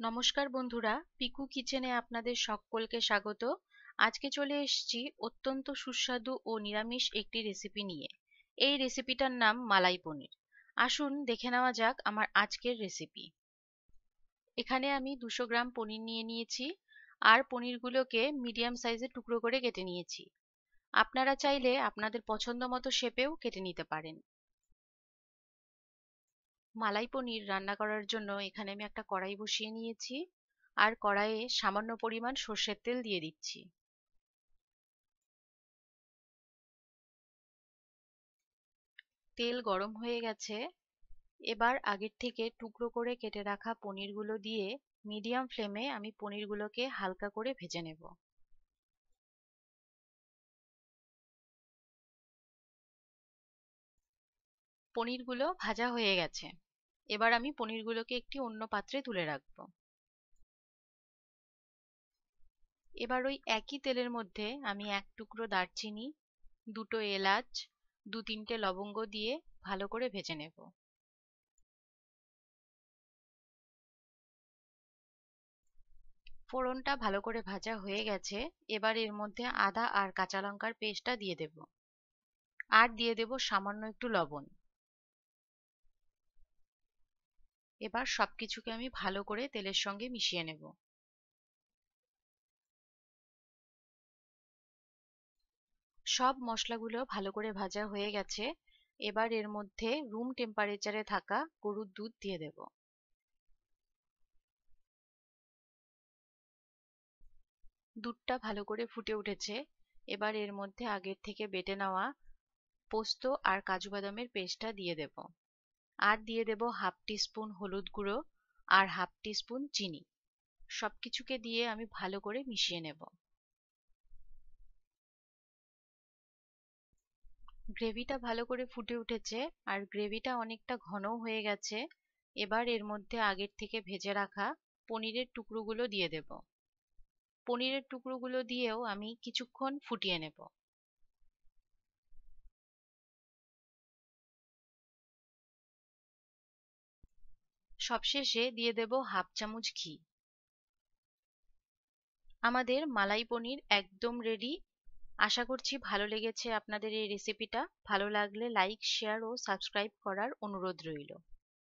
নমস্কার বন্ধুরা, পিকু কিচেনে আপনাদের সকলকে স্বাগত। আজকে চলে এসেছি অত্যন্ত সুস্বাদু ও নিরামিষ একটি রেসিপি নিয়ে। এই রেসিপিটার নাম মালাই পনির। আসুন দেখে নেওয়া যাক আমার আজকের রেসিপি। এখানে আমি 200 গ্রাম পনির নিয়ে নিয়েছি, আর পনিরগুলোকে মিডিয়াম সাইজের টুকরো করে কেটে নিয়েছি। আপনারা চাইলে আপনাদের পছন্দ মতো শেপেও কেটে নিতে পারেন। মালাই পনির রান্না করার জন্য এখানে আমি একটা কড়াই বসিয়ে নিয়েছি, আর কড়াইয়ে সামান্য পরিমাণ সর্ষের তেল দিয়ে দিচ্ছি। তেল গরম হয়ে গেছে। এবার আগের থেকে টুকরো করে কেটে রাখা পনিরগুলো দিয়ে মিডিয়াম ফ্লেমে আমি পনিরগুলোকে হালকা করে ভেজে নেব। পনিরগুলো ভাজা হয়ে গেছে। এবার আমি পনিরগুলোকে একটি অন্য পাত্রে তুলে রাখবো। এবার ওই একই তেলের মধ্যে আমি এক টুকরো দারচিনি, দুটো এলাচ, দু তিনটে লবঙ্গ দিয়ে ভালো করে ভেজে নেব। ফোড়নটা ভালো করে ভাজা হয়ে গেছে। এবার এর মধ্যে আদা আর কাঁচা লঙ্কার পেস্টটা দিয়ে দেব, আর দিয়ে দেব সামান্য একটু লবণ। এবার সবকিছুকে আমি ভালো করে তেলের সঙ্গে মিশিয়ে নেব। সব মশলাগুলো ভালো করে ভাজা হয়ে গেছে। এবার এর মধ্যে রুম টেম্পারেচারে থাকা গরুর দুধ দিয়ে দেব। দুধটা ভালো করে ফুটে উঠেছে। এবার এর মধ্যে আগের থেকে বেটে নেওয়া পোস্ত আর কাজু বাদামের পেস্টটা দিয়ে দেব, আর দিয়ে দেব হাফ টিস্পুন হলুদ গুঁড়ো আর হাফ টিস্পুন চিনি। সবকিছুকে দিয়ে আমি ভালো করে মিশিয়ে নেব। গ্রেভিটা ভালো করে ফুটে উঠেছে, আর গ্রেভিটা অনেকটা ঘনও হয়ে গেছে। এবার এর মধ্যে আগের থেকে ভেজে রাখা পনিরের টুকরোগুলো দিয়ে দেব। পনিরের টুকরোগুলো দিয়েও আমি কিছুক্ষণ ফুটিয়ে নেব। সবশেষে দিয়ে দেব হাফ চামচ ঘি। আমাদের মালাই পনির একদম রেডি। আশা করছি ভালো লেগেছে আপনাদের এই রেসিপিটা। ভালো লাগলে লাইক, শেয়ার ও সাবস্ক্রাইব করার অনুরোধ রইল।